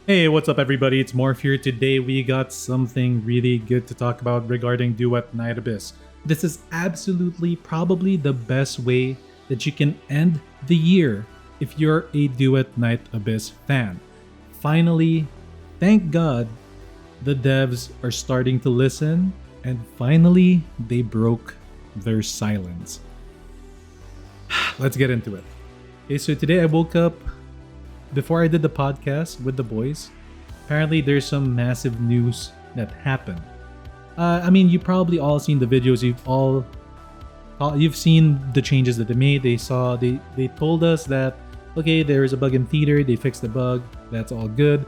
Hey, what's up, everybody? It's Morph here. Today, we got something really good to talk about regarding Duet Night Abyss. This is absolutely probably the best way that you can end the year if you're a Duet Night Abyss fan. Finally, thank God, the devs are starting to listen, and finally, they broke their silence. Let's get into it. Okay, so today I woke up before I did the podcast with the boys. Apparently there's some massive news that happened. You probably all seen the videos. You've seen the changes that they made. They told us that okay, there is a bug in theater. They fixed the bug. That's all good.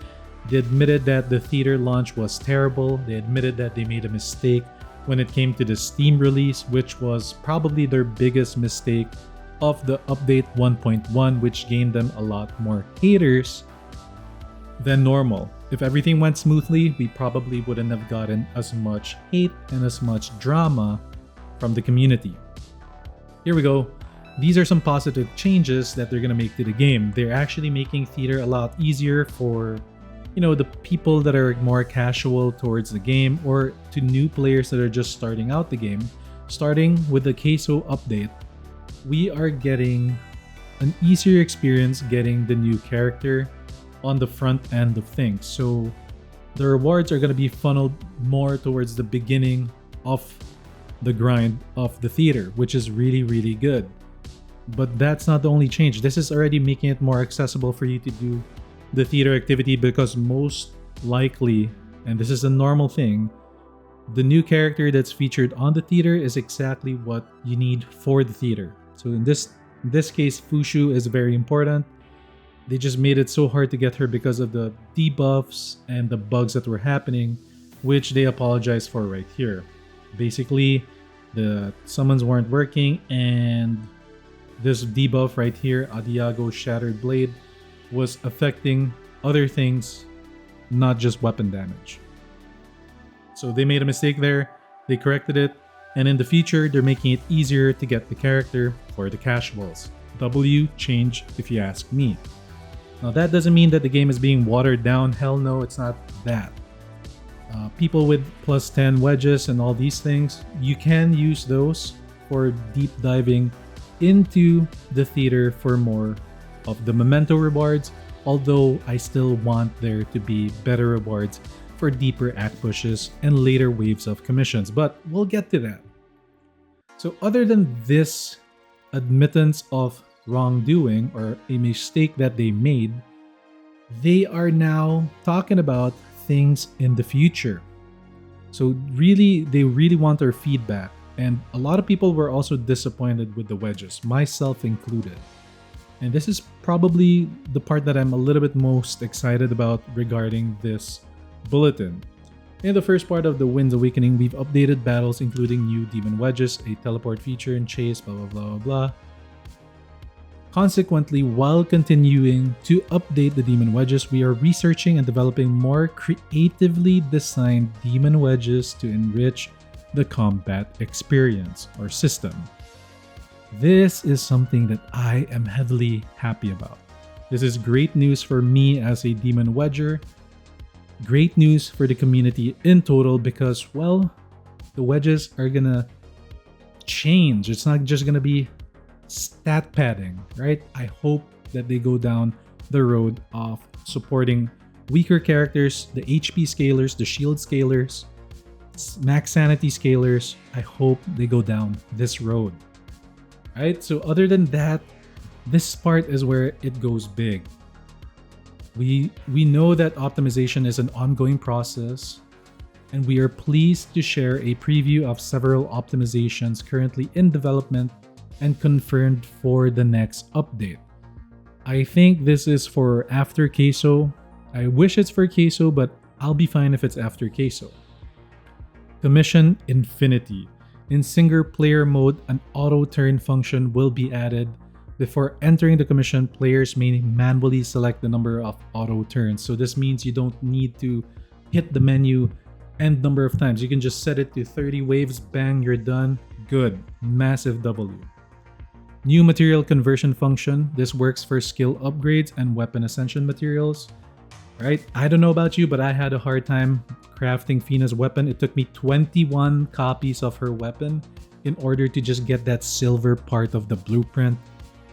They admitted that the theater launch was terrible. They admitted that they made a mistake when it came to the Steam release, which was probably their biggest mistake of the update 1.1, which gained them a lot more haters than normal. If everything went smoothly, we probably wouldn't have gotten as much hate and as much drama from the community. Here we go. These are some positive changes that they're gonna make to the game. They're actually making theater a lot easier for, the people that are more casual towards the game, or to new players that are just starting out the game. Starting with the queso update, we are getting an easier experience getting the new character on the front end of things. So the rewards are going to be funneled more towards the beginning of the grind of the theater, which is really, really good. But that's not the only change. This is already making it more accessible for you to do the theater activity, because most likely, and this is a normal thing, the new character that's featured on the theater is exactly what you need for the theater. So in this case, Fushu is very important. They just made it so hard to get her because of the debuffs and the bugs that were happening, which they apologize for right here. Basically, the summons weren't working, and this debuff right here, Adiago Shattered Blade, was affecting other things, not just weapon damage. So they made a mistake there, they corrected it, and in the future, they're making it easier to get the character for the casuals. W change, if you ask me. Now that doesn't mean that the game is being watered down. Hell no, it's not that. People with plus 10 wedges and all these things, you can use those for deep diving into the theater for more of the memento rewards, although I still want there to be better rewards for deeper act pushes and later waves of commissions, but we'll get to that. So other than this admittance of wrongdoing or a mistake that they made, they are now talking about things in the future. So they really want our feedback, and a lot of people were also disappointed with the wedges, myself included. And this is probably the part that I'm a little bit most excited about regarding this bulletin. In the first part of the Wind's Awakening, we've updated battles including new Demon Wedges, a teleport feature, and chase, blah blah blah blah blah. Consequently, while continuing to update the Demon Wedges, we are researching and developing more creatively designed Demon Wedges to enrich the combat experience or system. This is something that I am heavily happy about. This is great news for me as a Demon Wedger. Great news for the community in total, because, well, the wedges are gonna change. It's not just gonna be stat padding, right? I hope that they go down the road of supporting weaker characters, the HP scalers, the shield scalers, max sanity scalers. I hope they go down this road. Right? So other than that, this part is where it goes big. We know that optimization is an ongoing process, and we are pleased to share a preview of several optimizations currently in development and confirmed for the next update. I think this is for after queso. I wish it's for queso, but I'll be fine if it's after queso. Commission Infinity. In single player mode, an auto turn function will be added. Before entering the commission, players may manually select the number of auto turns. So this means you don't need to hit the menu end number of times. You can just set it to 30 waves, bang, you're done. Good. Massive W. New material conversion function. This works for skill upgrades and weapon ascension materials. right? I don't know about you, but I had a hard time crafting Fina's weapon. It took me 21 copies of her weapon in order to just get that silver part of the blueprint.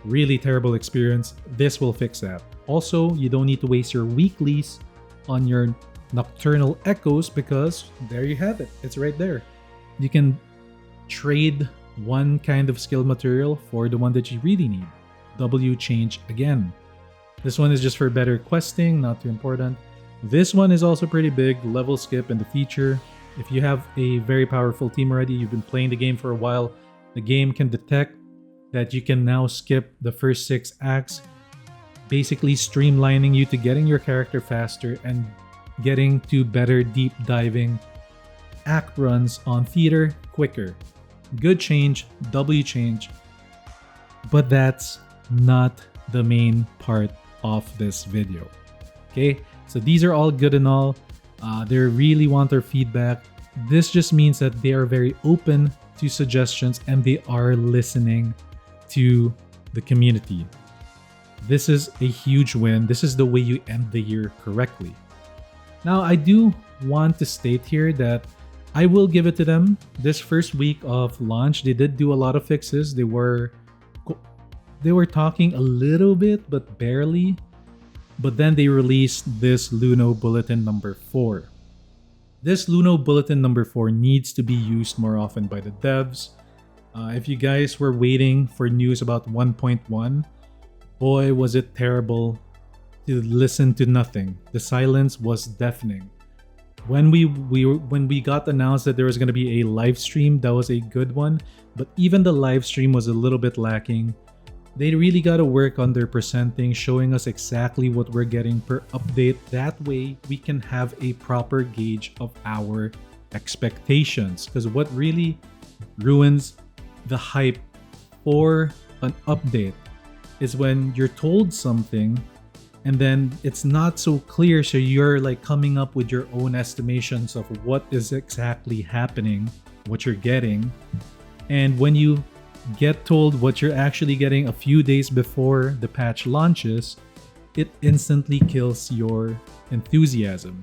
Really terrible experience. This will fix that. Also, you don't need to waste your weeklies on your nocturnal echoes because there you have it. It's right there. You can trade one kind of skill material for the one that you really need. W change again. This one is just for better questing, not too important. This one is also pretty big, level skip and the feature. If you have a very powerful team already, you've been playing the game for a while, the game can detect that you can now skip the first 6 acts, basically streamlining you to getting your character faster and getting to better deep diving act runs on theater quicker. Good change, W change, but that's not the main part of this video. Okay, so these are all good and all. They really want our feedback. This just means that they are very open to suggestions and they are listening to the community. This is a huge win. This is the way you end the year correctly. Now, I do want to state here that I will give it to them. This first week of launch, they did do a lot of fixes. They were talking a little bit, but barely. But then they released this Luno Bulletin number 4. This Luno Bulletin number 4 needs to be used more often by the devs. If you guys were waiting for news about 1.1, boy, was it terrible to listen to nothing. The silence was deafening. When we got announced that there was going to be a live stream, that was a good one. But even the live stream was a little bit lacking. They really got to work on their presenting, showing us exactly what we're getting per update. That way, we can have a proper gauge of our expectations. Because what really ruins the hype for an update is when you're told something and then it's not so clear, so you're like coming up with your own estimations of what is exactly happening, what you're getting. And when you get told what you're actually getting a few days before the patch launches, it instantly kills your enthusiasm.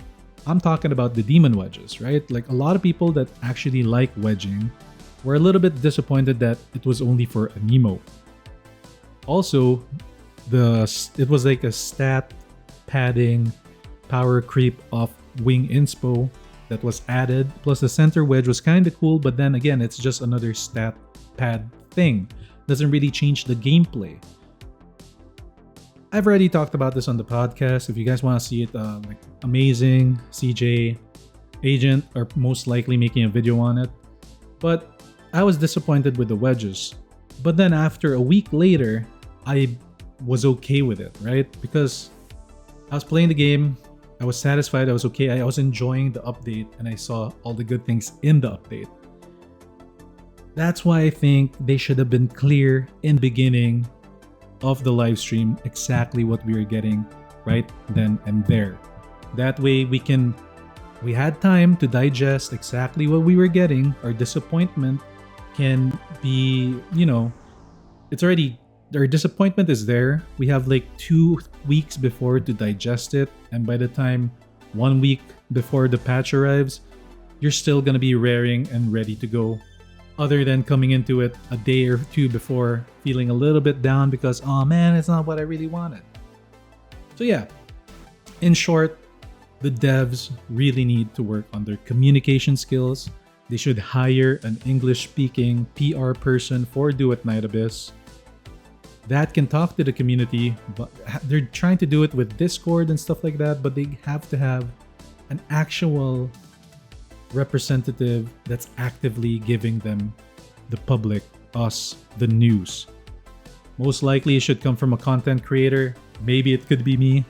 I'm talking about the Demon Wedges, right? Like a lot of people that actually like wedging were a little bit disappointed that it was only for an emote. Also, it was like a stat padding power creep of wing inspo that was added. Plus the center wedge was kind of cool, but then again, it's just another stat pad thing. Doesn't really change the gameplay. I've already talked about this on the podcast. If you guys want to see it, like Amazing, CJ, Agent are most likely making a video on it. But I was disappointed with the wedges. But then after a week later, I was okay with it, right? Because I was playing the game, I was satisfied, I was okay, I was enjoying the update, and I saw all the good things in the update. That's why I think they should have been clear in the beginning of the live stream exactly what we were getting right then and there. That way we had time to digest exactly what we were getting. Our disappointment can be, our disappointment is there. We have like 2 weeks before to digest it, and by the time 1 week before the patch arrives, you're still gonna be raring and ready to go. Other than coming into it a day or 2 before feeling a little bit down because, oh man, it's not what I really wanted. So yeah, in short, the devs really need to work on their communication skills. They should hire an English-speaking PR person for Duet Night Abyss that can talk to the community, but they're trying to do it with Discord and stuff like that, but they have to have an actual representative that's actively giving them, the public, us, the news. Most likely it should come from a content creator. Maybe it could be me.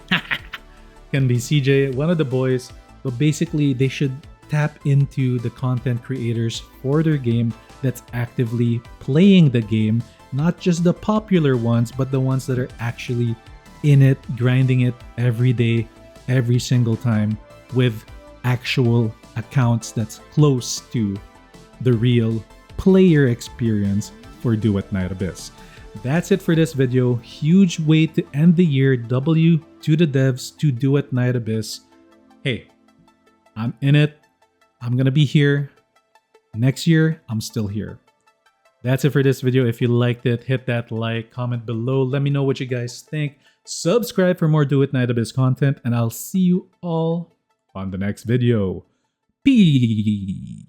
Can be CJ, one of the boys. But basically they should tap into the content creators for their game that's actively playing the game. Not just the popular ones, but the ones that are actually in it, grinding it every day, every single time, with actual accounts that's close to the real player experience for Duet Night Abyss. That's it for this video. Huge way to end the year. W to the devs, to Duet Night Abyss. Hey, I'm in it. I'm gonna be here. Next year, I'm still here. That's it for this video. If you liked it, hit that like, comment below. Let me know what you guys think. Subscribe for more Duet Night Abyss content, and I'll see you all on the next video. Peace.